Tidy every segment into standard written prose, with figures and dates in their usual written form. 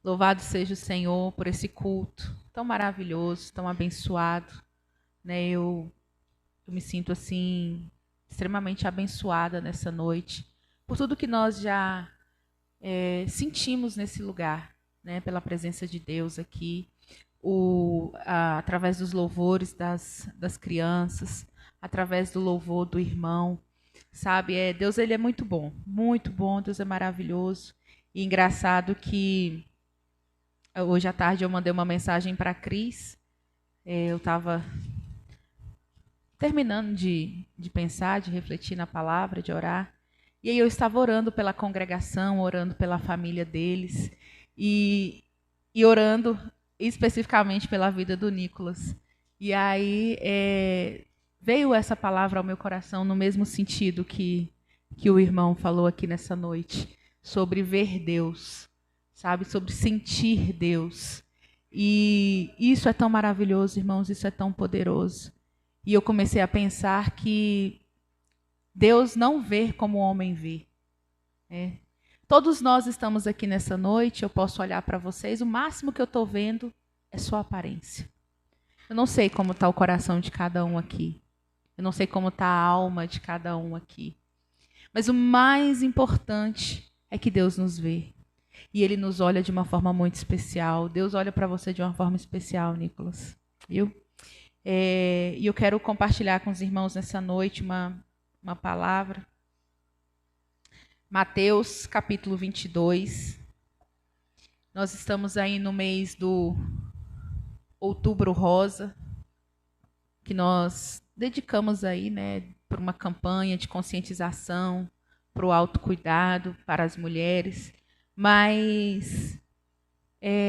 Louvado seja o Senhor por esse culto tão maravilhoso, tão abençoado, né? Eu me sinto assim extremamente abençoada nessa noite por tudo que nós já sentimos nesse lugar, né? Pela presença de Deus aqui, através dos louvores das crianças, através do louvor do irmão, sabe? Deus, ele é muito bom, Deus é maravilhoso. E engraçado que hoje à tarde eu mandei uma mensagem para a Cris. Eu estava terminando de pensar, de refletir na palavra, de orar. E aí eu estava orando pela congregação, orando pela família deles e orando especificamente pela vida do Nicolas. E aí veio essa palavra ao meu coração no mesmo sentido que o irmão falou aqui nessa noite, sobre ver Deus, sabe? Sobre sentir Deus. E isso é tão maravilhoso, irmãos, isso é tão poderoso. E eu comecei a pensar que Deus não vê como o homem vê. Todos nós estamos aqui nessa noite, eu posso olhar para vocês, o máximo que eu estou vendo é sua aparência. Eu não sei como está o coração de cada um aqui. Eu não sei como está a alma de cada um aqui. Mas o mais importante é que Deus nos vê. E Ele nos olha de uma forma muito especial. Deus olha para você de uma forma especial, Nicolas. Viu? E eu quero compartilhar com os irmãos nessa noite uma palavra. Mateus, capítulo 22. Nós estamos aí no mês do Outubro Rosa, que nós dedicamos aí, né, para uma campanha de conscientização, para o autocuidado, para as mulheres. Mas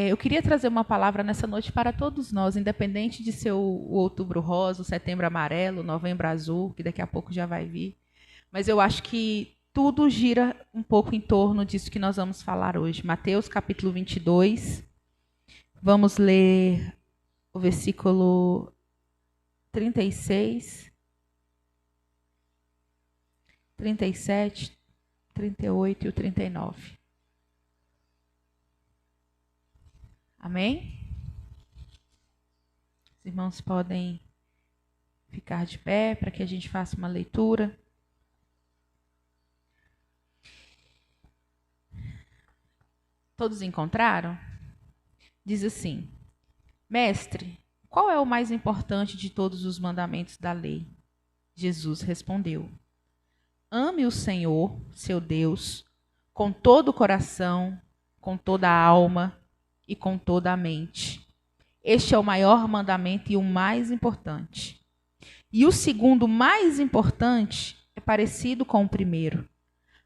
eu queria trazer uma palavra nessa noite para todos nós, independente de ser o Outubro Rosa, o Setembro Amarelo, o Novembro Azul, que daqui a pouco já vai vir. Mas eu acho que tudo gira um pouco em torno disso que nós vamos falar hoje. Mateus, capítulo 22. Vamos ler o versículo 36, 37, 38 e o 39. Amém? Os irmãos podem ficar de pé para que a gente faça uma leitura. Todos encontraram? Diz assim: Mestre, qual é o mais importante de todos os mandamentos da lei? Jesus respondeu: Ame o Senhor, seu Deus, com todo o coração, com toda a alma e com toda a mente. Este é o maior mandamento e o mais importante. E o segundo mais importante é parecido com o primeiro.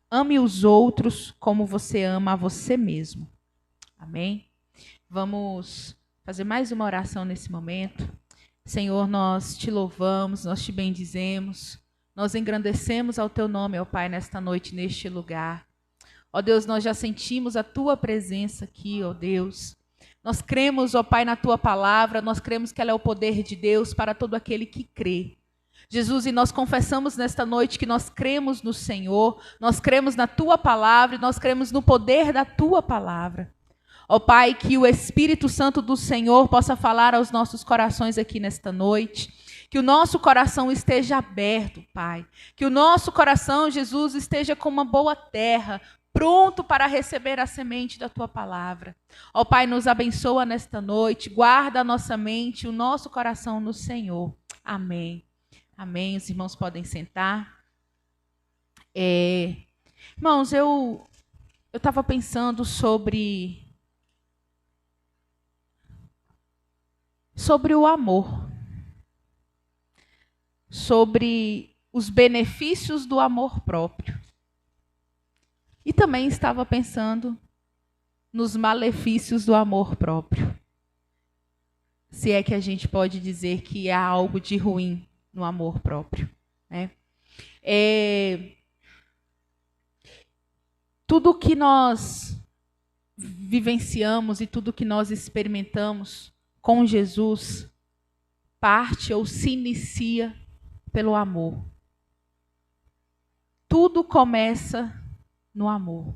Ame os outros como você ama a você mesmo. Amém? Vamos fazer mais uma oração nesse momento. Senhor, nós te louvamos, nós te bendizemos, nós engrandecemos ao teu nome, ó Pai, nesta noite, neste lugar. Ó Deus, nós já sentimos a tua presença aqui, ó Deus. Nós cremos, ó Pai, na tua palavra, nós cremos que ela é o poder de Deus para todo aquele que crê. Jesus, e nós confessamos nesta noite que nós cremos no Senhor, nós cremos na tua palavra e nós cremos no poder da tua palavra. Ó Pai, que o Espírito Santo do Senhor possa falar aos nossos corações aqui nesta noite. Que o nosso coração esteja aberto, Pai. Que o nosso coração, Jesus, esteja como uma boa terra, pronto para receber a semente da tua palavra. Ó Pai, nos abençoa nesta noite. Guarda a nossa mente, o nosso coração no Senhor. Amém. Amém. Os irmãos podem sentar. Irmãos, eu estava pensando sobre o amor, sobre os benefícios do amor próprio. E também estava pensando nos malefícios do amor próprio. Se é que a gente pode dizer que há algo de ruim no amor próprio, né? Tudo que nós vivenciamos e tudo que nós experimentamos com Jesus parte ou se inicia pelo amor. Tudo começa no amor.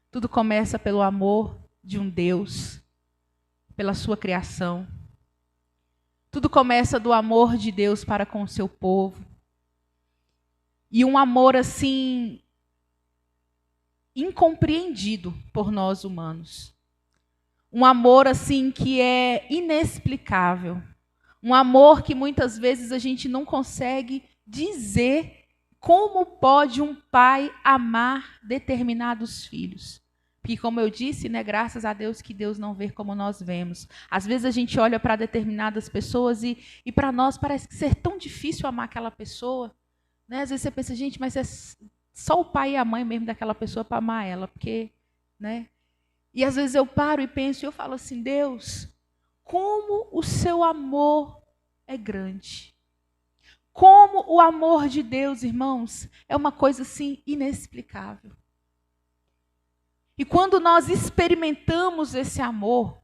Tudo começa pelo amor de um Deus, pela sua criação. Tudo começa do amor de Deus para com o seu povo. E um amor assim, incompreendido por nós humanos. Um amor assim que é inexplicável. Um amor que muitas vezes a gente não consegue dizer como pode um pai amar determinados filhos. Porque, como eu disse, né, graças a Deus que Deus não vê como nós vemos. Às vezes a gente olha para determinadas pessoas e para nós parece ser tão difícil amar aquela pessoa. Né? Às vezes você pensa, gente, mas é só o pai e a mãe mesmo daquela pessoa para amar ela. Porque, né? E às vezes eu paro e penso e eu falo assim, Deus, como o seu amor é grande. Como o amor de Deus, irmãos, é uma coisa assim inexplicável. E quando nós experimentamos esse amor,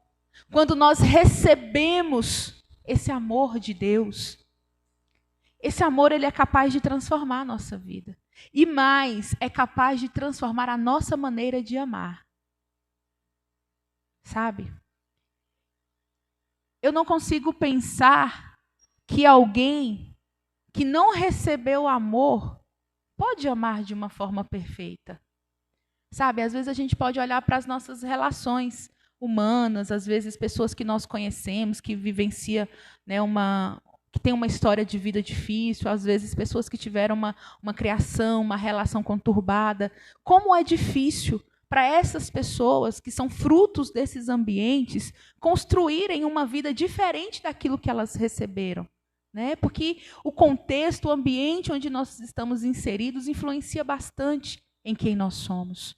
quando nós recebemos esse amor de Deus, esse amor ele é capaz de transformar a nossa vida. E mais, é capaz de transformar a nossa maneira de amar. Sabe? Eu não consigo pensar que alguém que não recebeu amor pode amar de uma forma perfeita. Sabe, às vezes a gente pode olhar para as nossas relações humanas, às vezes pessoas que nós conhecemos, que vivenciam, né, que tem uma história de vida difícil, às vezes pessoas que tiveram uma criação, uma relação conturbada. Como é difícil para essas pessoas que são frutos desses ambientes construírem uma vida diferente daquilo que elas receberam. Né? Porque o contexto, o ambiente onde nós estamos inseridos influencia bastante em quem nós somos.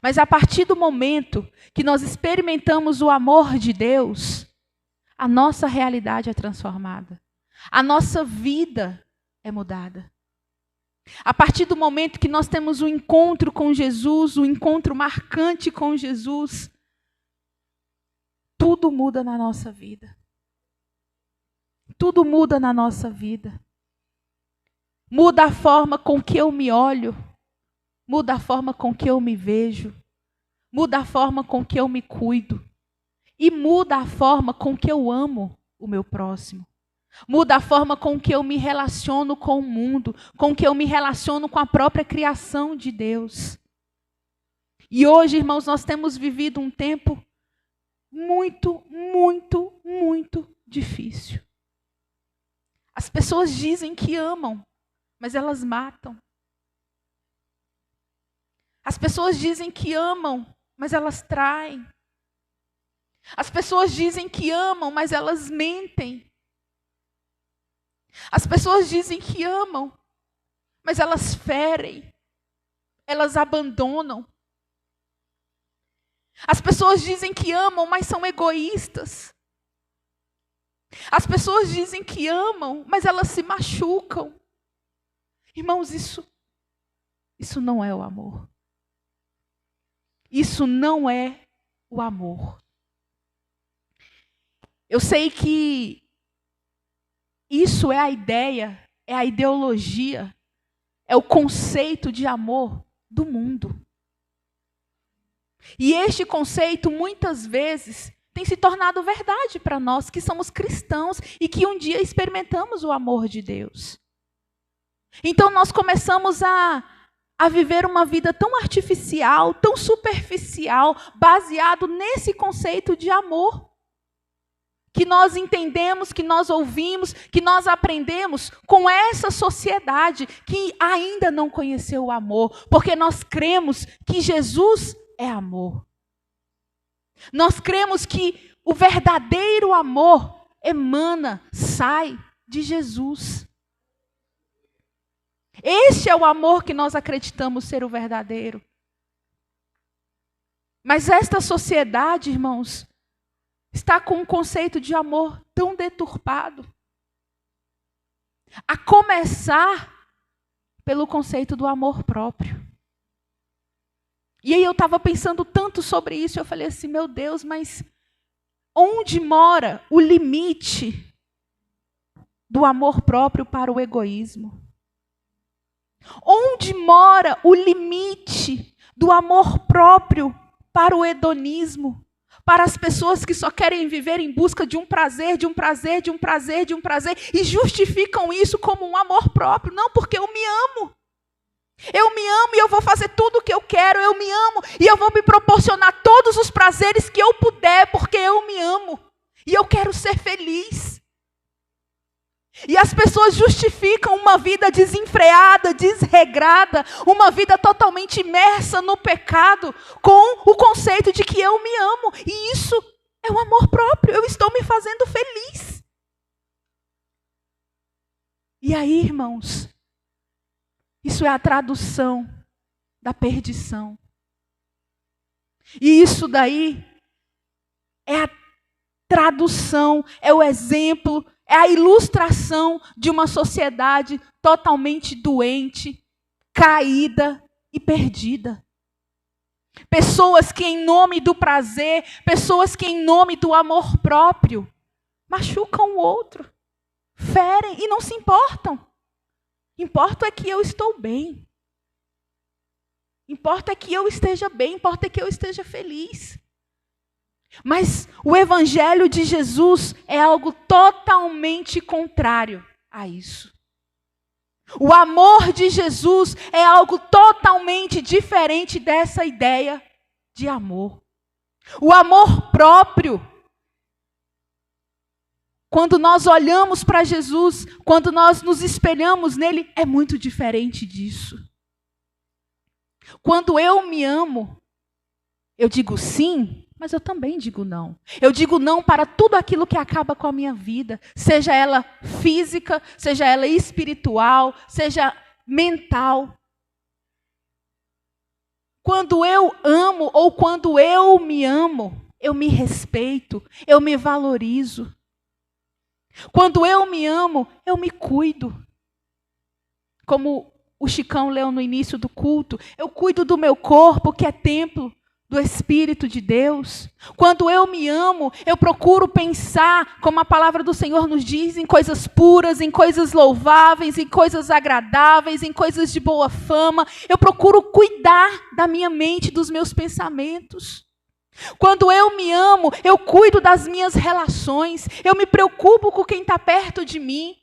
Mas a partir do momento que nós experimentamos o amor de Deus, a nossa realidade é transformada. A nossa vida é mudada. A partir do momento que nós temos um encontro com Jesus, um encontro marcante com Jesus, tudo muda na nossa vida. Tudo muda na nossa vida. Muda a forma com que eu me olho. Muda a forma com que eu me vejo. Muda a forma com que eu me cuido. E muda a forma com que eu amo o meu próximo. Muda a forma com que eu me relaciono com o mundo. Com que eu me relaciono com a própria criação de Deus. E hoje, irmãos, nós temos vivido um tempo muito, muito, muito difícil. As pessoas dizem que amam, mas elas matam. As pessoas dizem que amam, mas elas traem. As pessoas dizem que amam, mas elas mentem. As pessoas dizem que amam, mas elas ferem. Elas abandonam. As pessoas dizem que amam, mas são egoístas. As pessoas dizem que amam, mas elas se machucam. Irmãos, isso não é o amor. Isso não é o amor. Eu sei que isso é a ideia, é a ideologia, é o conceito de amor do mundo. E este conceito, muitas vezes, tem se tornado verdade para nós que somos cristãos e que um dia experimentamos o amor de Deus. Então nós começamos a viver uma vida tão artificial, tão superficial, baseado nesse conceito de amor. Que nós entendemos, que nós ouvimos, que nós aprendemos com essa sociedade que ainda não conheceu o amor. Porque nós cremos que Jesus é amor. Nós cremos que o verdadeiro amor emana, sai de Jesus. Este é o amor que nós acreditamos ser o verdadeiro. Mas esta sociedade, irmãos, está com um conceito de amor tão deturpado. A começar pelo conceito do amor próprio. E aí eu estava pensando tanto sobre isso, eu falei assim, meu Deus, mas onde mora o limite do amor próprio para o egoísmo? Onde mora o limite do amor próprio para o hedonismo, para as pessoas que só querem viver em busca de um prazer, de um prazer, de um prazer, de um prazer, e justificam isso como um amor próprio. Não, porque eu me amo. Eu me amo e eu vou fazer tudo o que eu quero. Eu me amo e eu vou me proporcionar todos os prazeres que eu puder, porque eu me amo. E eu quero ser feliz. E as pessoas justificam uma vida desenfreada, desregrada, uma vida totalmente imersa no pecado, com o conceito de que eu me amo. E isso é o amor próprio, eu estou me fazendo feliz. E aí, irmãos, isso é a tradução da perdição. E isso daí é a tradução, é o exemplo, é a ilustração de uma sociedade totalmente doente, caída e perdida. Pessoas que em nome do prazer, pessoas que em nome do amor próprio, machucam o outro, ferem e não se importam. Importa é que eu estou bem. Importa é que eu esteja bem, importa é que eu esteja feliz. Mas o evangelho de Jesus é algo totalmente contrário a isso. O amor de Jesus é algo totalmente diferente dessa ideia de amor. O amor próprio, quando nós olhamos para Jesus, quando nós nos espelhamos nele, é muito diferente disso. Quando eu me amo, eu digo sim, mas eu também digo não. Eu digo não para tudo aquilo que acaba com a minha vida, seja ela física, seja ela espiritual, seja mental. Quando eu amo ou quando eu me respeito, eu me valorizo. Quando eu me amo, eu me cuido. Como o Chicão leu no início do culto, eu cuido do meu corpo, que é templo do Espírito de Deus. Quando eu me amo, eu procuro pensar, como a palavra do Senhor nos diz, em coisas puras, em coisas louváveis, em coisas agradáveis, em coisas de boa fama. Eu procuro cuidar da minha mente, dos meus pensamentos. Quando eu me amo, eu cuido das minhas relações, eu me preocupo com quem está perto de mim.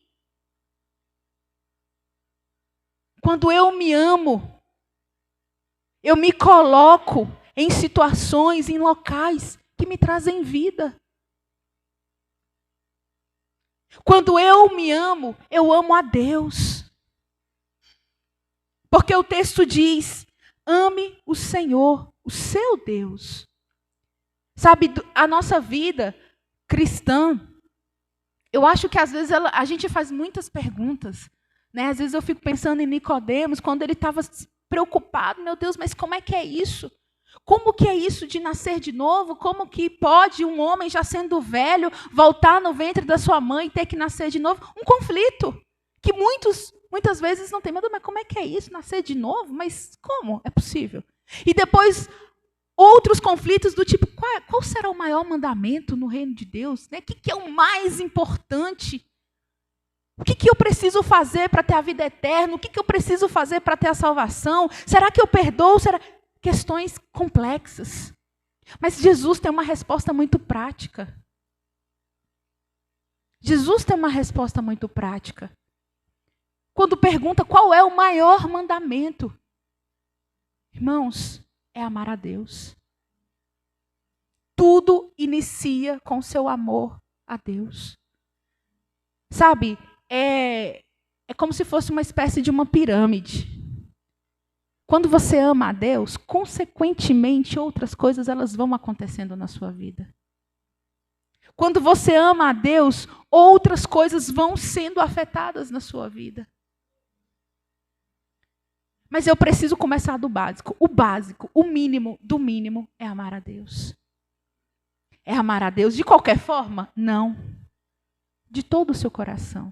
Quando eu me amo, eu me coloco em situações, em locais que me trazem vida. Quando eu me amo, eu amo a Deus. Porque o texto diz, ame o Senhor, o seu Deus. Sabe, a nossa vida cristã, eu acho que às vezes a gente faz muitas perguntas. Né? Às vezes eu fico pensando em Nicodemos, quando ele estava preocupado, meu Deus, mas como é que é isso? Como que é isso de nascer de novo? Como que pode um homem já sendo velho voltar no ventre da sua mãe e ter que nascer de novo? Um conflito que muitas vezes não tem. Mas como é que é isso, nascer de novo? Mas como é possível? E depois outros conflitos do tipo, qual será o maior mandamento no reino de Deus? Né? O que é o mais importante? O que eu preciso fazer para ter a vida eterna? O que eu preciso fazer para ter a salvação? Será que eu perdoo? Questões complexas. Mas Jesus tem uma resposta muito prática. Jesus tem uma resposta muito prática. Quando pergunta qual é o maior mandamento, irmãos, é amar a Deus. Tudo inicia com seu amor a Deus. Sabe, é como se fosse uma espécie de uma pirâmide. Quando você ama a Deus, consequentemente outras coisas elas vão acontecendo na sua vida. Quando você ama a Deus, outras coisas vão sendo afetadas na sua vida. Mas eu preciso começar do básico. O básico, o mínimo do mínimo é amar a Deus. É amar a Deus de qualquer forma? Não. De todo o seu coração.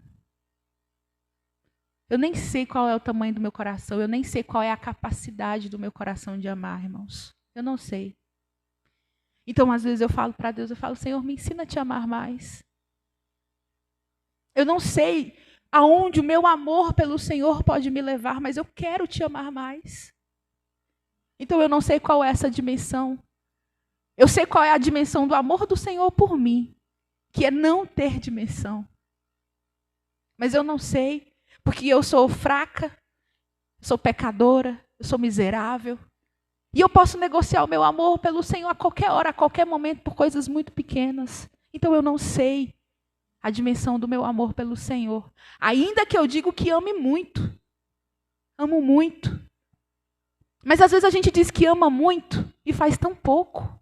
Eu nem sei qual é o tamanho do meu coração, eu nem sei qual é a capacidade do meu coração de amar, irmãos. Eu não sei. Então, às vezes eu falo para Deus, eu falo, Senhor, me ensina a te amar mais. Eu não sei aonde o meu amor pelo Senhor pode me levar, mas eu quero te amar mais. Então, eu não sei qual é essa dimensão, Eu sei qual é a dimensão do amor do Senhor por mim, que é não ter dimensão. Mas eu não sei, porque eu sou fraca, sou pecadora, eu sou miserável. E eu posso negociar o meu amor pelo Senhor a qualquer hora, a qualquer momento, por coisas muito pequenas. Então eu não sei a dimensão do meu amor pelo Senhor. Ainda que eu digo que ame muito. Amo muito. Mas às vezes a gente diz que ama muito e faz tão pouco.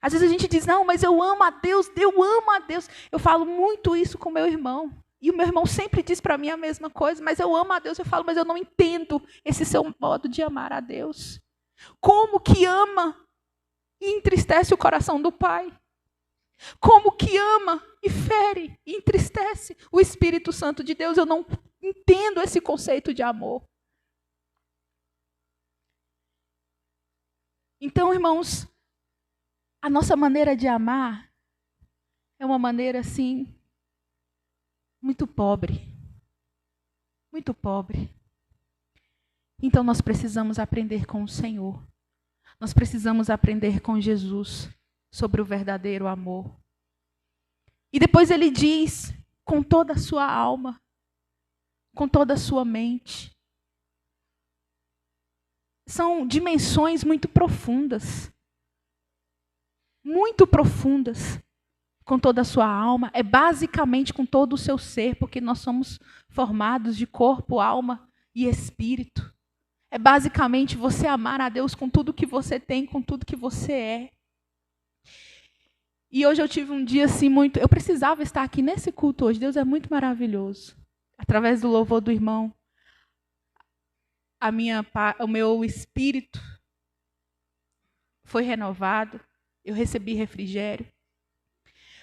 Às vezes a gente diz, não, mas eu amo a Deus, eu amo a Deus. Eu falo muito isso com meu irmão. E o meu irmão sempre diz para mim a mesma coisa, mas eu amo a Deus. Eu falo, mas eu não entendo esse seu modo de amar a Deus. Como que ama e entristece o coração do Pai? Como que ama e fere e entristece o Espírito Santo de Deus? Eu não entendo esse conceito de amor. Então, irmãos, a nossa maneira de amar é uma maneira, assim, muito pobre. Muito pobre. Então, nós precisamos aprender com o Senhor. Nós precisamos aprender com Jesus sobre o verdadeiro amor. E depois ele diz, com toda a sua alma, com toda a sua mente. São dimensões muito profundas. Muito profundas. Com toda a sua alma. É basicamente com todo o seu ser, porque nós somos formados de corpo, alma e espírito. É basicamente você amar a Deus com tudo que você tem, com tudo que você é. E hoje eu tive um dia assim muito... Eu precisava estar aqui nesse culto hoje. Deus é muito maravilhoso. Através do louvor do irmão, o meu espírito foi renovado. Eu recebi refrigério.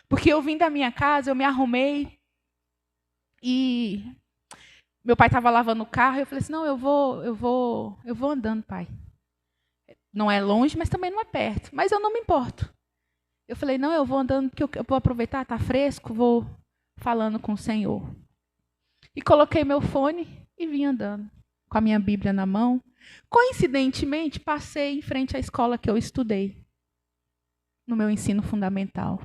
Porque eu vim da minha casa, eu me arrumei e meu pai estava lavando o carro e eu falei assim, não, eu vou andando, pai. Não é longe, mas também não é perto. Mas eu não me importo. Eu falei, não, eu vou andando porque eu vou aproveitar, está fresco, vou falando com o Senhor. E coloquei meu fone e vim andando, com a minha Bíblia na mão. Coincidentemente, passei em frente à escola que eu estudei, no meu ensino fundamental.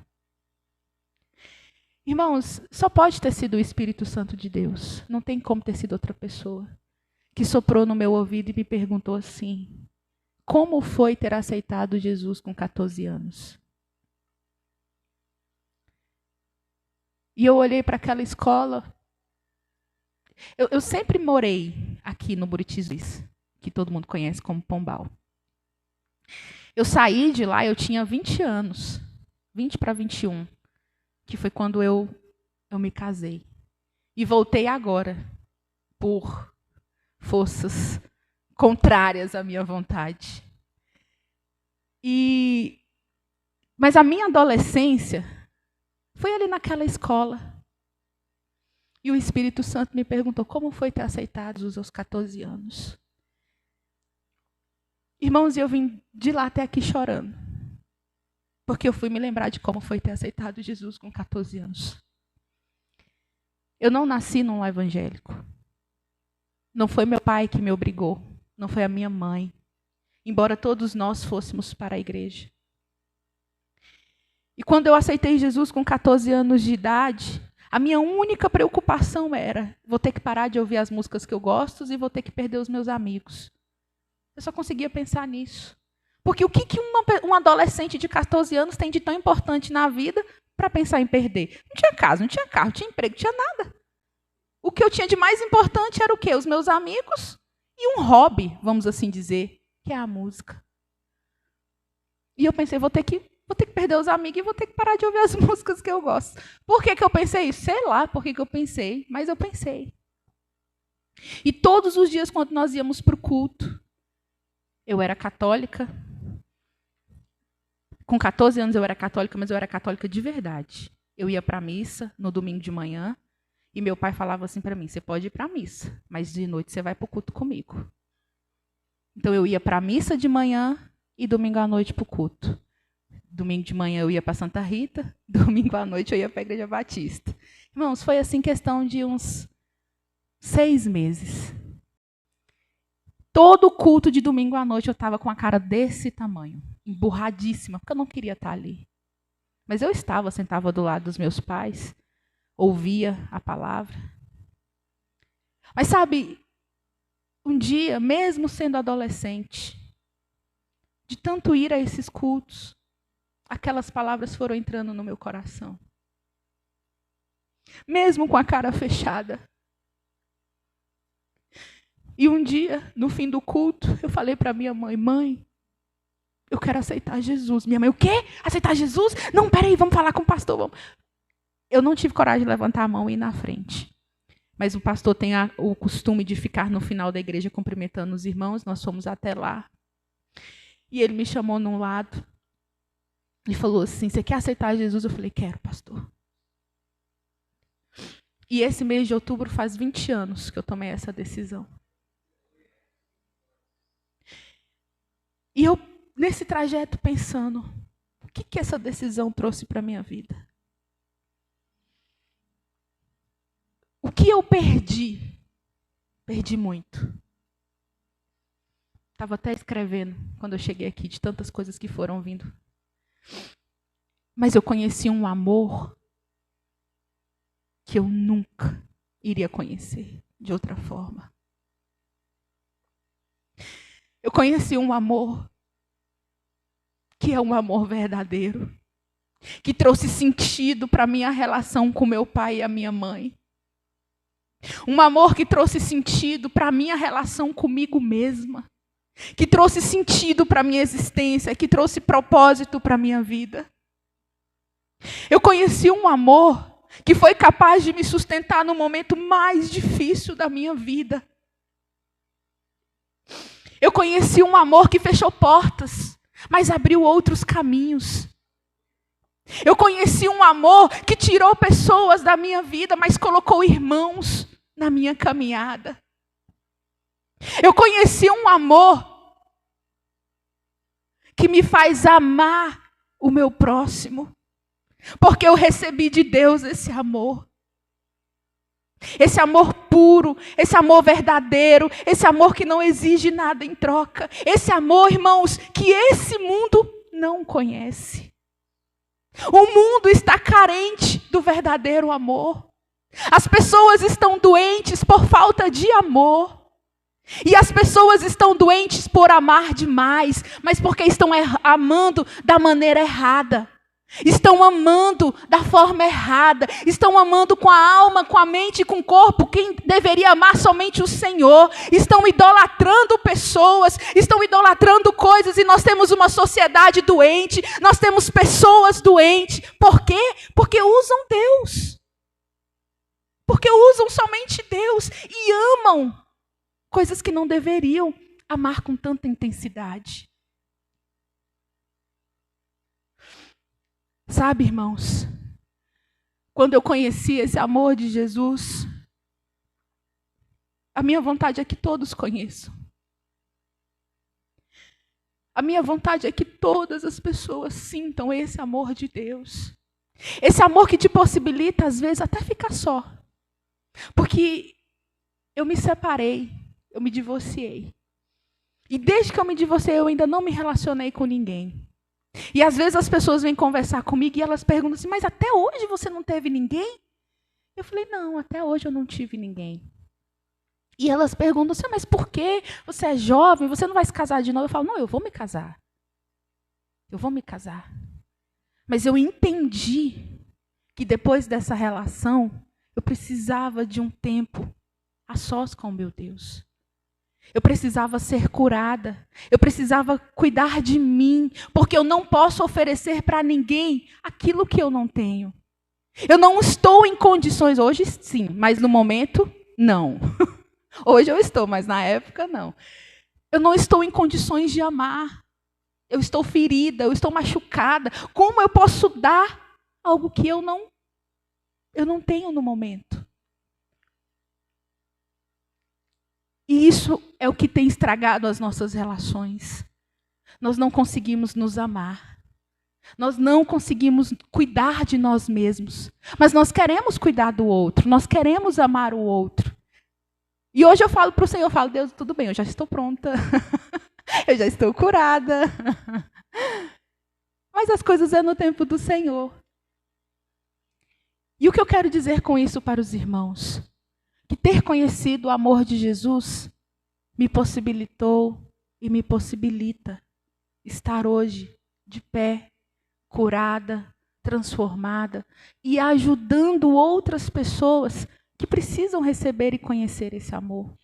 Irmãos, só pode ter sido o Espírito Santo de Deus. Não tem como ter sido outra pessoa. Que soprou no meu ouvido e me perguntou assim, como foi ter aceitado Jesus com 14 anos? E eu olhei para aquela escola. Eu sempre morei aqui no Buritis, que todo mundo conhece como Pombal. Eu saí de lá, eu tinha 20 anos. 20 para 21. Que foi quando eu me casei. E voltei agora, por forças contrárias à minha vontade. Mas a minha adolescência foi ali naquela escola. E o Espírito Santo me perguntou, como foi ter aceitado Jesus aos 14 anos? Irmãos, eu vim de lá até aqui chorando. Porque eu fui me lembrar de como foi ter aceitado Jesus com 14 anos. Eu não nasci num lar evangélico. Não foi meu pai que me obrigou. Não foi a minha mãe. Embora todos nós fôssemos para a igreja. E quando eu aceitei Jesus com 14 anos de idade, a minha única preocupação era, vou ter que parar de ouvir as músicas que eu gosto e vou ter que perder os meus amigos. Eu só conseguia pensar nisso. Porque o que um adolescente de 14 anos tem de tão importante na vida para pensar em perder? Não tinha casa, não tinha carro, não tinha emprego, não tinha nada. O que eu tinha de mais importante era o quê? Os meus amigos e um hobby, vamos assim dizer, que é a música. E eu pensei, vou ter que perder os amigos e vou ter que parar de ouvir as músicas que eu gosto. Por que eu pensei isso? Sei lá por que eu pensei, mas eu pensei. E todos os dias, quando nós íamos para o culto, eu era católica. Com 14 anos eu era católica, mas eu era católica de verdade. Eu ia para a missa no domingo de manhã e meu pai falava assim para mim, você pode ir para a missa, mas de noite você vai para o culto comigo. Então eu ia para a missa de manhã e domingo à noite para o culto. Domingo de manhã eu ia para Santa Rita, domingo à noite eu ia para a Igreja Batista. Irmãos, foi assim questão de uns 6 meses. Todo culto de domingo à noite eu estava com a cara desse tamanho, emburradíssima, porque eu não queria estar ali. Mas eu estava, sentava do lado dos meus pais, ouvia a palavra. Mas sabe, um dia, mesmo sendo adolescente, de tanto ir a esses cultos, aquelas palavras foram entrando no meu coração. Mesmo com a cara fechada. E um dia, no fim do culto, eu falei para minha mãe, mãe, eu quero aceitar Jesus. Minha mãe, o quê? Aceitar Jesus? Não, peraí, vamos falar com o pastor. Vamos. Eu não tive coragem de levantar a mão e ir na frente. Mas o pastor tem o costume de ficar no final da igreja cumprimentando os irmãos. Nós fomos até lá. E ele me chamou num lado e falou assim, você quer aceitar Jesus? Eu falei, quero, pastor. E esse mês de outubro faz 20 anos que eu tomei essa decisão. E eu, nesse trajeto, pensando, o que essa decisão trouxe para a minha vida? O que eu perdi? Perdi muito. Estava até escrevendo quando eu cheguei aqui, de tantas coisas que foram vindo. Mas eu conheci um amor que eu nunca iria conhecer de outra forma. Eu conheci um amor que é um amor verdadeiro, que trouxe sentido para a minha relação com meu pai e a minha mãe. Um amor que trouxe sentido para a minha relação comigo mesma, que trouxe sentido para a minha existência, que trouxe propósito para a minha vida. Eu conheci um amor que foi capaz de me sustentar no momento mais difícil da minha vida. Eu conheci um amor que fechou portas, mas abriu outros caminhos. Eu conheci um amor que tirou pessoas da minha vida, mas colocou irmãos na minha caminhada. Eu conheci um amor que me faz amar o meu próximo, porque eu recebi de Deus esse amor. Esse amor puro, esse amor verdadeiro, esse amor que não exige nada em troca. Esse amor, irmãos, que esse mundo não conhece. O mundo está carente do verdadeiro amor. As pessoas estão doentes por falta de amor. E as pessoas estão doentes por amar demais, mas porque estão amando da maneira errada. Estão amando da forma errada, estão amando com a alma, com a mente e com o corpo, quem deveria amar somente o Senhor. Estão idolatrando pessoas, estão idolatrando coisas, e nós temos uma sociedade doente, nós temos pessoas doentes. Por quê? Porque usam Deus. Porque usam somente Deus e amam coisas que não deveriam amar com tanta intensidade. Sabe, irmãos, quando eu conheci esse amor de Jesus, a minha vontade é que todos conheçam. A minha vontade é que todas as pessoas sintam esse amor de Deus. Esse amor que te possibilita, às vezes, até ficar só. Porque eu me separei, eu me divorciei. E desde que eu me divorciei, eu ainda não me relacionei com ninguém. E às vezes as pessoas vêm conversar comigo e elas perguntam assim, mas até hoje você não teve ninguém? Eu falei, não, até hoje eu não tive ninguém. E elas perguntam assim, mas por quê? Você é jovem, você não vai se casar de novo? Eu falo, não, eu vou me casar. Eu vou me casar. Mas eu entendi que depois dessa relação, eu precisava de um tempo a sós com o meu Deus. Eu precisava ser curada. Eu precisava cuidar de mim. Porque eu não posso oferecer para ninguém aquilo que eu não tenho. Eu não estou em condições, hoje sim, mas no momento, não. Hoje eu estou, mas na época, não. Eu não estou em condições de amar. Eu estou ferida, eu estou machucada. Como eu posso dar algo que eu não tenho no momento? E isso é o que tem estragado as nossas relações. Nós não conseguimos nos amar. Nós não conseguimos cuidar de nós mesmos. Mas nós queremos cuidar do outro. Nós queremos amar o outro. E hoje eu falo para o Senhor, eu falo, Deus, tudo bem, eu já estou pronta. Eu já estou curada. Mas as coisas é no tempo do Senhor. E o que eu quero dizer com isso para os irmãos? Que ter conhecido o amor de Jesus me possibilitou e me possibilita estar hoje de pé, curada, transformada e ajudando outras pessoas que precisam receber e conhecer esse amor.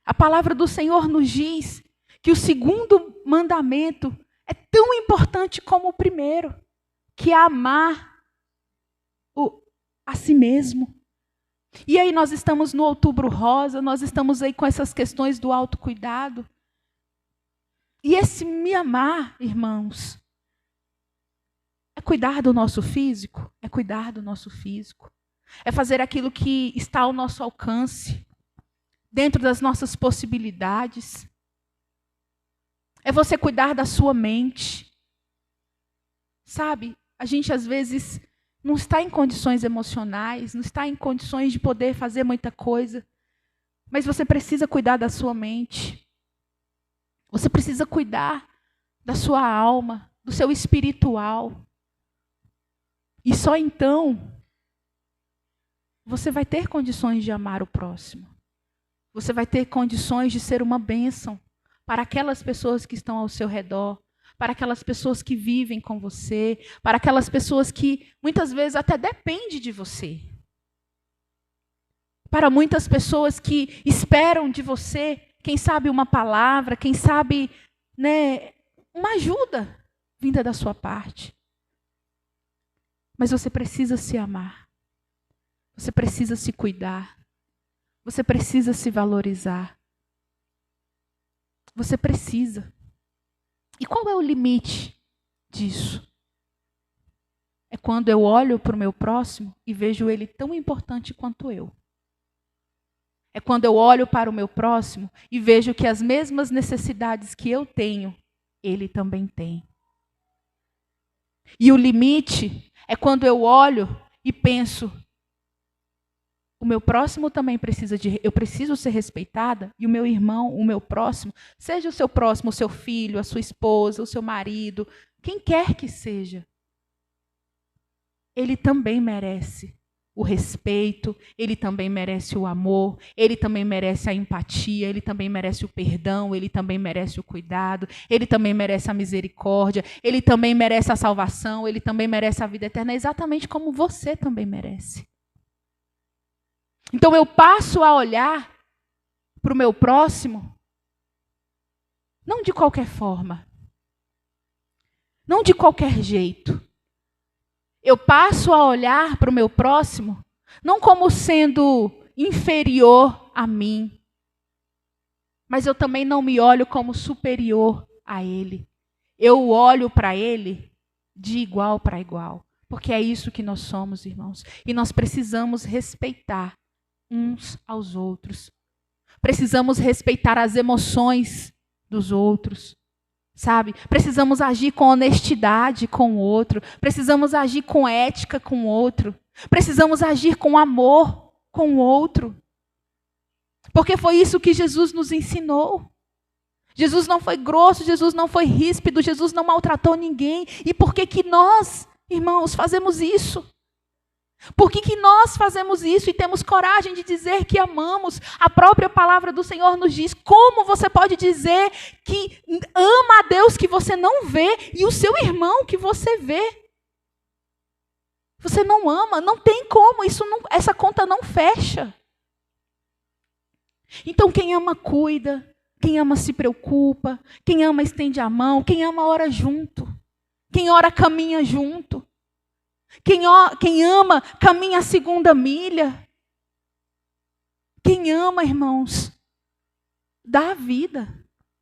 A palavra do Senhor nos diz que o segundo mandamento é tão importante como o primeiro, que é amar a si mesmo. E aí nós estamos no Outubro Rosa, nós estamos aí com essas questões do autocuidado. E esse me amar, irmãos, é cuidar do nosso físico, é cuidar do nosso físico. É fazer aquilo que está ao nosso alcance, dentro das nossas possibilidades. É você cuidar da sua mente. Sabe, a gente às vezes não está em condições emocionais, não está em condições de poder fazer muita coisa, mas você precisa cuidar da sua mente. Você precisa cuidar da sua alma, do seu espiritual. E só então você vai ter condições de amar o próximo. Você vai ter condições de ser uma bênção para aquelas pessoas que estão ao seu redor, para aquelas pessoas que vivem com você, para aquelas pessoas que muitas vezes até dependem de você. Para muitas pessoas que esperam de você, quem sabe uma palavra, quem sabe, né, uma ajuda vinda da sua parte. Mas você precisa se amar. Você precisa se cuidar. Você precisa se valorizar. Você precisa. E qual é o limite disso? É quando eu olho para o meu próximo e vejo ele tão importante quanto eu. É quando eu olho para o meu próximo e vejo que as mesmas necessidades que eu tenho, ele também tem. E o limite é quando eu olho e penso, o meu próximo também eu preciso ser respeitada, e o meu irmão, o meu próximo, seja o seu próximo, o seu filho, a sua esposa, o seu marido, quem quer que seja, ele também merece o respeito, ele também merece o amor, ele também merece a empatia, ele também merece o perdão, ele também merece o cuidado, ele também merece a misericórdia, ele também merece a salvação, ele também merece a vida eterna, exatamente como você também merece. Então eu passo a olhar para o meu próximo, não de qualquer forma, não de qualquer jeito. Eu passo a olhar para o meu próximo, não como sendo inferior a mim, mas eu também não me olho como superior a ele. Eu olho para ele de igual para igual, porque é isso que nós somos, irmãos. E nós precisamos respeitar uns aos outros. Precisamos respeitar as emoções dos outros, sabe? Precisamos agir com honestidade com o outro. Precisamos agir com ética com o outro. Precisamos agir com amor com o outro. Porque foi isso que Jesus nos ensinou. Jesus não foi grosso, Jesus não foi ríspido, Jesus não maltratou ninguém. E por que que nós, irmãos, fazemos isso? Por que que nós fazemos isso e temos coragem de dizer que amamos? A própria palavra do Senhor nos diz, como você pode dizer que ama a Deus que você não vê e o seu irmão que você vê? Você não ama, não tem como, essa conta não fecha. Então quem ama cuida, quem ama se preocupa, quem ama estende a mão, quem ama ora junto, quem ora caminha junto. Quem ama, caminha a segunda milha. Quem ama, irmãos, dá a vida,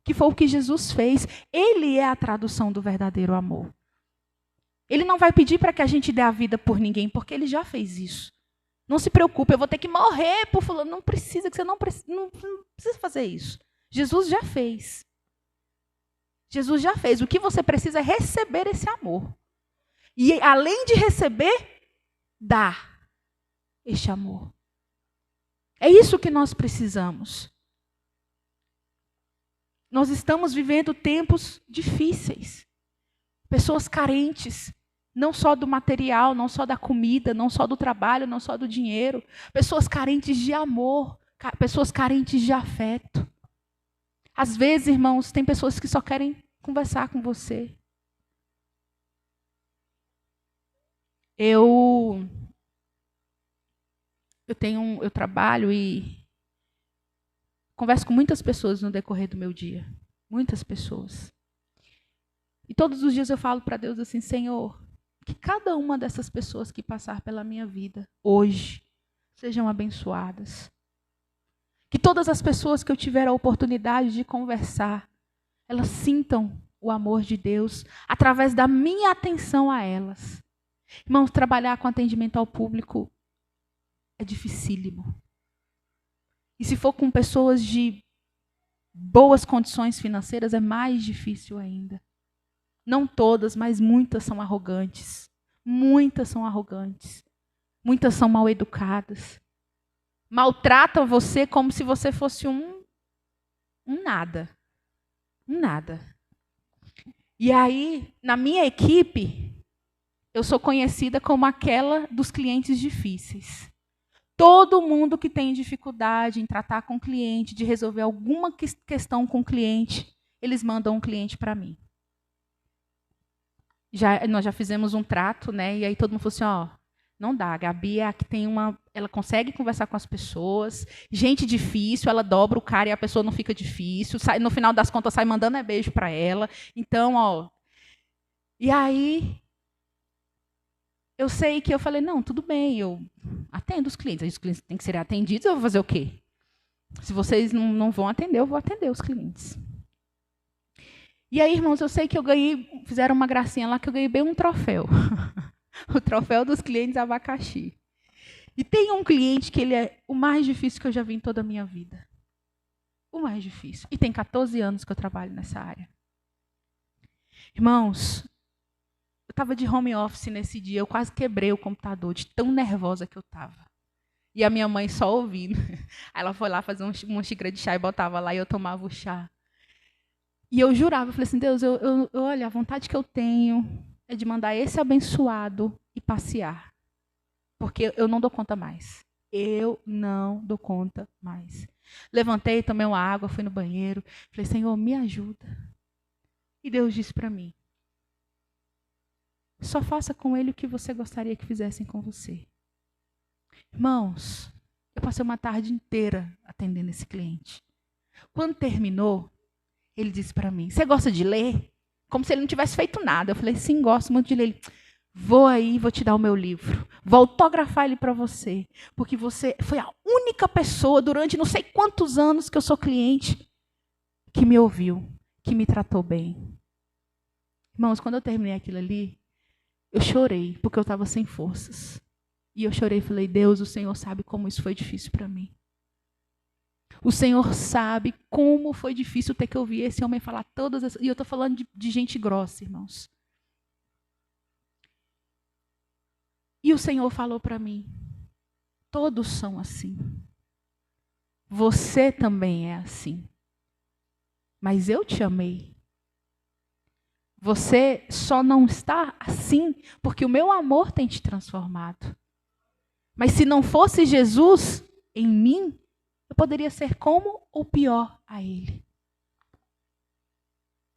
que foi o que Jesus fez. Ele é a tradução do verdadeiro amor. Ele não vai pedir para que a gente dê a vida por ninguém, porque ele já fez isso. Não se preocupe, eu vou ter que morrer por fulano. Não precisa, que você não precisa fazer isso. Jesus já fez. Jesus já fez. O que você precisa é receber esse amor. E além de receber, dar este amor. É isso que nós precisamos. Nós estamos vivendo tempos difíceis. Pessoas carentes, não só do material, não só da comida, não só do trabalho, não só do dinheiro. Pessoas carentes de amor, pessoas carentes de afeto. Às vezes, irmãos, tem pessoas que só querem conversar com você. Eu trabalho e converso com muitas pessoas no decorrer do meu dia. Muitas pessoas. E todos os dias eu falo para Deus assim, Senhor, que cada uma dessas pessoas que passar pela minha vida hoje sejam abençoadas. Que todas as pessoas que eu tiver a oportunidade de conversar, elas sintam o amor de Deus através da minha atenção a elas. Irmãos, trabalhar com atendimento ao público é dificílimo. E se for com pessoas de boas condições financeiras, é mais difícil ainda. Não todas, mas muitas são arrogantes. Muitas são arrogantes. Muitas são mal educadas. Maltratam você como se você fosse um nada. Um nada. E aí, na minha equipe, eu sou conhecida como aquela dos clientes difíceis. Todo mundo que tem dificuldade em tratar com o cliente, de resolver alguma questão com o cliente, eles mandam um cliente para mim. Nós já fizemos um trato, né? E aí todo mundo falou assim, ó, não dá, a Gabi é a que tem ela consegue conversar com as pessoas, gente difícil, ela dobra o cara e a pessoa não fica difícil, no final das contas sai mandando beijo para ela. Então, ó, e aí eu sei que eu falei, não, tudo bem, eu atendo os clientes. Os clientes têm que ser atendidos, eu vou fazer o quê? Se vocês não vão atender, eu vou atender os clientes. E aí, irmãos, eu sei que eu ganhei, fizeram uma gracinha lá, que eu ganhei bem um troféu. O troféu dos clientes abacaxi. E tem um cliente que ele é o mais difícil que eu já vi em toda a minha vida. O mais difícil. E tem 14 anos que eu trabalho nessa área. Irmãos, eu estava de home office nesse dia, eu quase quebrei o computador, de tão nervosa que eu estava. E a minha mãe só ouvindo. Aí ela foi lá fazer uma xícara de chá e botava lá e eu tomava o chá. E eu jurava, eu falei assim, Deus, olha, a vontade que eu tenho é de mandar esse abençoado e passear. Porque eu não dou conta mais. Eu não dou conta mais. Levantei, tomei uma água, fui no banheiro. Falei, Senhor, me ajuda. E Deus disse para mim, só faça com ele o que você gostaria que fizessem com você. Irmãos, eu passei uma tarde inteira atendendo esse cliente. Quando terminou, ele disse para mim, você gosta de ler? Como se ele não tivesse feito nada. Eu falei, sim, gosto muito de ler. Ele, vou aí, vou te dar o meu livro. Vou autografar ele para você. Porque você foi a única pessoa durante não sei quantos anos que eu sou cliente que me ouviu, que me tratou bem. Irmãos, quando eu terminei aquilo ali, eu chorei, porque eu estava sem forças. E eu chorei e falei, Deus, o Senhor sabe como isso foi difícil para mim. O Senhor sabe como foi difícil ter que ouvir esse homem falar todas essas... E eu estou falando de gente grossa, irmãos. E o Senhor falou para mim, todos são assim. Você também é assim. Mas eu te amei. Você só não está assim porque o meu amor tem te transformado. Mas se não fosse Jesus em mim, eu poderia ser como ou pior a ele.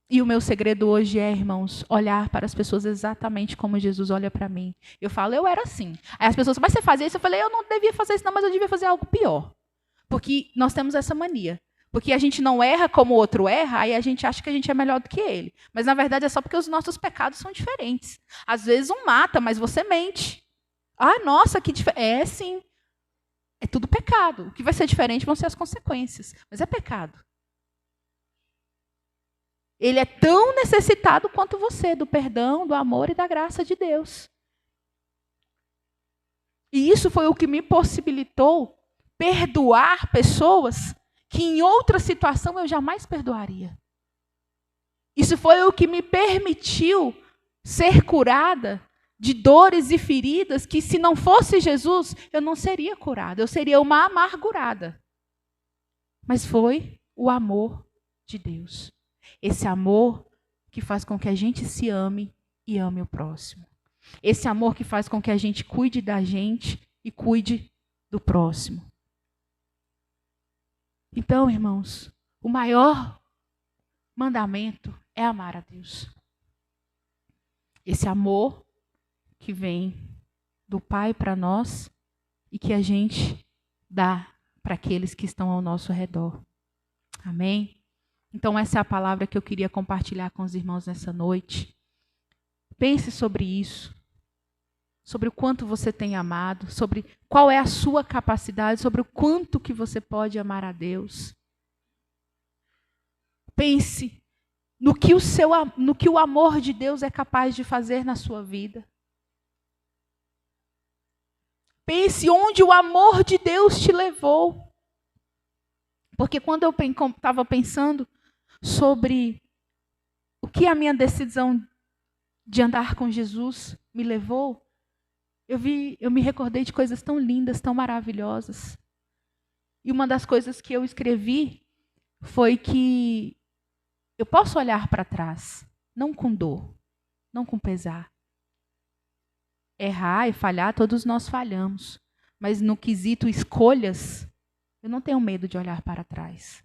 E o meu segredo hoje é, irmãos, olhar para as pessoas exatamente como Jesus olha para mim. Eu falo, eu era assim. Aí as pessoas, mas você fazia isso? Eu falei, eu não devia fazer isso não, mas eu devia fazer algo pior. Porque nós temos essa mania. Porque a gente não erra como o outro erra, aí a gente acha que a gente é melhor do que ele. Mas na verdade é só porque os nossos pecados são diferentes. Às vezes um mata, mas você mente. Ah, nossa, que diferente. É sim. É tudo pecado. O que vai ser diferente vão ser as consequências. Mas é pecado. Ele é tão necessitado quanto você do perdão, do amor e da graça de Deus. E isso foi o que me possibilitou perdoar pessoas que em outra situação eu jamais perdoaria. Isso foi o que me permitiu ser curada de dores e feridas que, se não fosse Jesus, eu não seria curada, eu seria uma amargurada. Mas foi o amor de Deus. Esse amor que faz com que a gente se ame e ame o próximo. Esse amor que faz com que a gente cuide da gente e cuide do próximo. Então, irmãos, o maior mandamento é amar a Deus. Esse amor que vem do Pai para nós e que a gente dá para aqueles que estão ao nosso redor. Amém? Então essa é a palavra que eu queria compartilhar com os irmãos nessa noite. Pense sobre isso. Sobre o quanto você tem amado, sobre qual é a sua capacidade, sobre o quanto que você pode amar a Deus. Pense no que o amor de Deus é capaz de fazer na sua vida. Pense onde o amor de Deus te levou. Porque quando eu estava pensando sobre o que a minha decisão de andar com Jesus me levou, eu me recordei de coisas tão lindas, tão maravilhosas. E uma das coisas que eu escrevi foi que eu posso olhar para trás, não com dor, não com pesar. Errar e falhar, todos nós falhamos. Mas no quesito escolhas, eu não tenho medo de olhar para trás.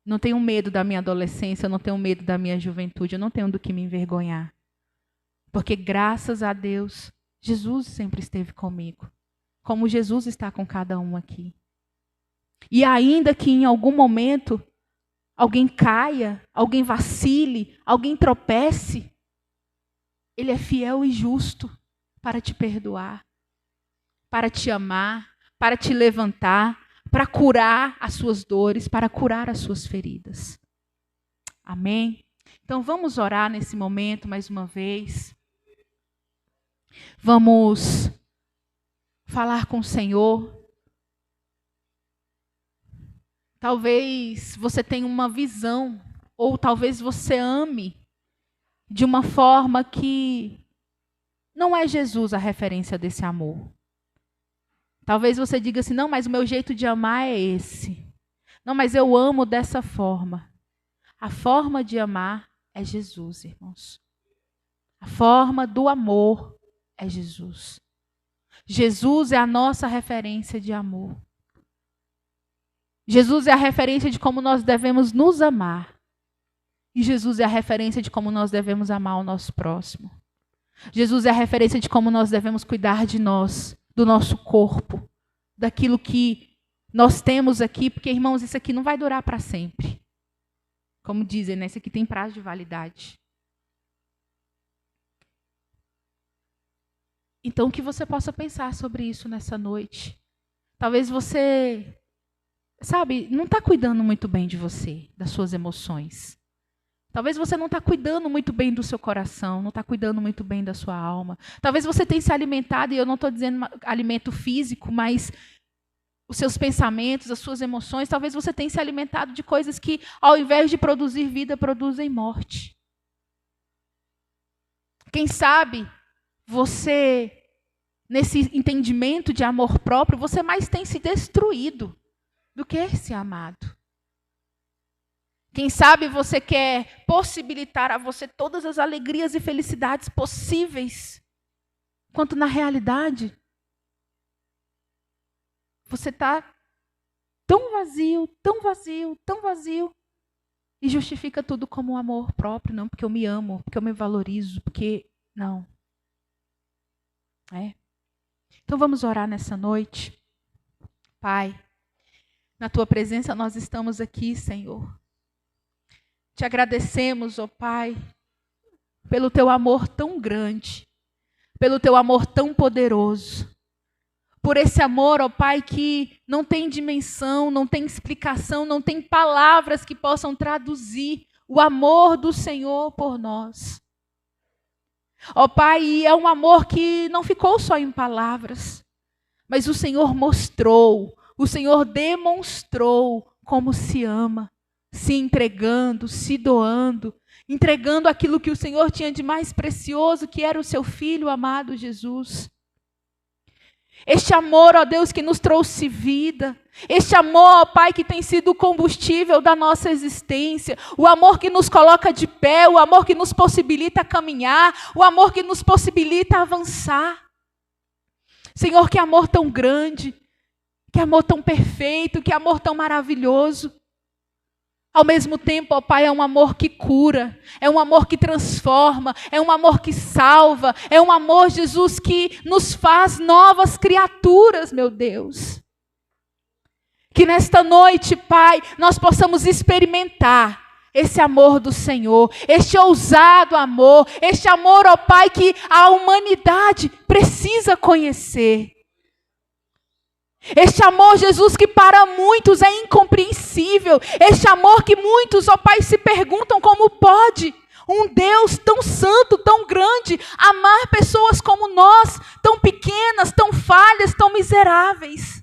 Não tenho medo da minha adolescência, eu não tenho medo da minha juventude, eu não tenho do que me envergonhar. Porque graças a Deus, Jesus sempre esteve comigo. Como Jesus está com cada um aqui. E ainda que em algum momento alguém caia, alguém vacile, alguém tropece, Ele é fiel e justo para te perdoar, para te amar, para te levantar, para curar as suas dores, para curar as suas feridas. Amém? Então vamos orar nesse momento mais uma vez. Vamos falar com o Senhor. Talvez você tenha uma visão, ou talvez você ame de uma forma que não é Jesus a referência desse amor. Talvez você diga assim, não, mas o meu jeito de amar é esse. Não, mas eu amo dessa forma. A forma de amar é Jesus, irmãos. A forma do amor é Jesus. Jesus é a nossa referência de amor. Jesus é a referência de como nós devemos nos amar. E Jesus é a referência de como nós devemos amar o nosso próximo. Jesus é a referência de como nós devemos cuidar de nós, do nosso corpo, daquilo que nós temos aqui, porque, irmãos, isso aqui não vai durar para sempre. Como dizem, né? Isso aqui tem prazo de validade. Então, que você possa pensar sobre isso nessa noite. Talvez você, não está cuidando muito bem de você, das suas emoções. Talvez você não está cuidando muito bem do seu coração, não está cuidando muito bem da sua alma. Talvez você tenha se alimentado, e eu não estou dizendo alimento físico, mas os seus pensamentos, as suas emoções, talvez você tenha se alimentado de coisas que, ao invés de produzir vida, produzem morte. Quem sabe você, nesse entendimento de amor próprio, você mais tem se destruído do que se amado. Quem sabe você quer possibilitar a você todas as alegrias e felicidades possíveis, enquanto na realidade você está tão vazio, tão vazio, tão vazio, e justifica tudo como um amor próprio, não porque eu me amo, porque eu me valorizo, porque não. Então vamos orar nessa noite. Pai, na tua presença nós estamos aqui, Senhor. Te agradecemos, ó Pai, pelo teu amor tão grande, pelo teu amor tão poderoso. Por esse amor, ó Pai, que não tem dimensão, não tem explicação, não tem palavras que possam traduzir o amor do Senhor por nós. Ó Pai, e é um amor que não ficou só em palavras, mas o Senhor mostrou, o Senhor demonstrou como se ama, se entregando, se doando. entregando aquilo que o Senhor tinha de mais precioso, que era o seu Filho amado Jesus. Este amor, ó Deus, que nos trouxe vida. Este amor, ó Pai, que tem sido o combustível da nossa existência. O amor que nos coloca de pé, o amor que nos possibilita caminhar, o amor que nos possibilita avançar. Senhor, que amor tão grande, que amor tão perfeito, que amor tão maravilhoso. Ao mesmo tempo, ó Pai, é um amor que cura, é um amor que transforma, é um amor que salva, é um amor, Jesus, que nos faz novas criaturas, meu Deus. Que nesta noite, Pai, nós possamos experimentar esse amor do Senhor, este ousado amor, este amor, ó Pai, que a humanidade precisa conhecer. Este amor, Jesus, que para muitos é incompreensível. Este amor que muitos, ó Pai, se perguntam como pode um Deus tão santo, tão grande, amar pessoas como nós, tão pequenas, tão falhas, tão miseráveis.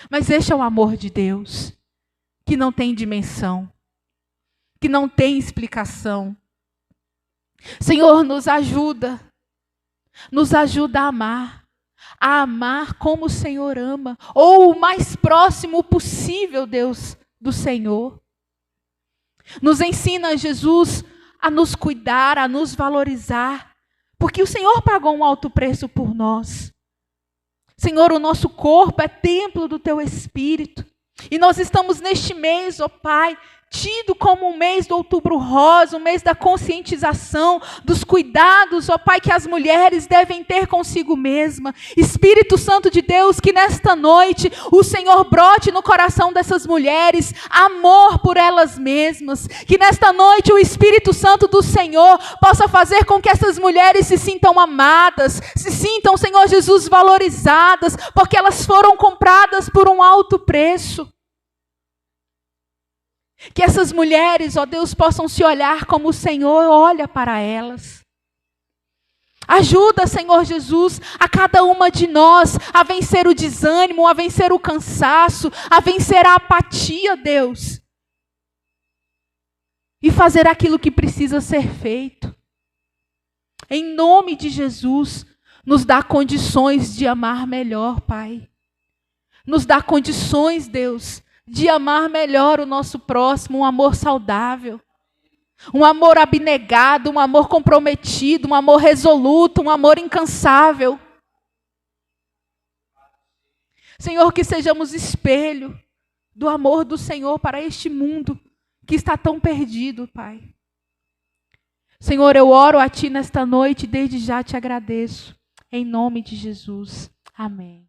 Mas este é o amor de Deus, que não tem dimensão, que não tem explicação. Senhor, nos ajuda a amar como o Senhor ama, ou o mais próximo possível, Deus, do Senhor. Nos ensina, Jesus, a nos cuidar, a nos valorizar, porque o Senhor pagou um alto preço por nós. Senhor, o nosso corpo é templo do Teu Espírito, e nós estamos neste mês, ó Pai, tido como um mês do Outubro Rosa, um mês da conscientização, dos cuidados, ó Pai, que as mulheres devem ter consigo mesma. Espírito Santo de Deus, que nesta noite o Senhor brote no coração dessas mulheres amor por elas mesmas. Que nesta noite o Espírito Santo do Senhor possa fazer com que essas mulheres se sintam amadas, se sintam, Senhor Jesus, valorizadas, porque elas foram compradas por um alto preço. Que essas mulheres, ó Deus, possam se olhar como o Senhor olha para elas. Ajuda, Senhor Jesus, a cada uma de nós a vencer o desânimo, a vencer o cansaço, a vencer a apatia, Deus. E fazer aquilo que precisa ser feito. Em nome de Jesus, nos dá condições de amar melhor, Pai. Nos dá condições, Deus, de amar melhor o nosso próximo, um amor saudável, um amor abnegado, um amor comprometido, um amor resoluto, um amor incansável. Senhor, que sejamos espelho do amor do Senhor para este mundo que está tão perdido, Pai. Senhor, eu oro a Ti nesta noite e desde já te agradeço, em nome de Jesus. Amém.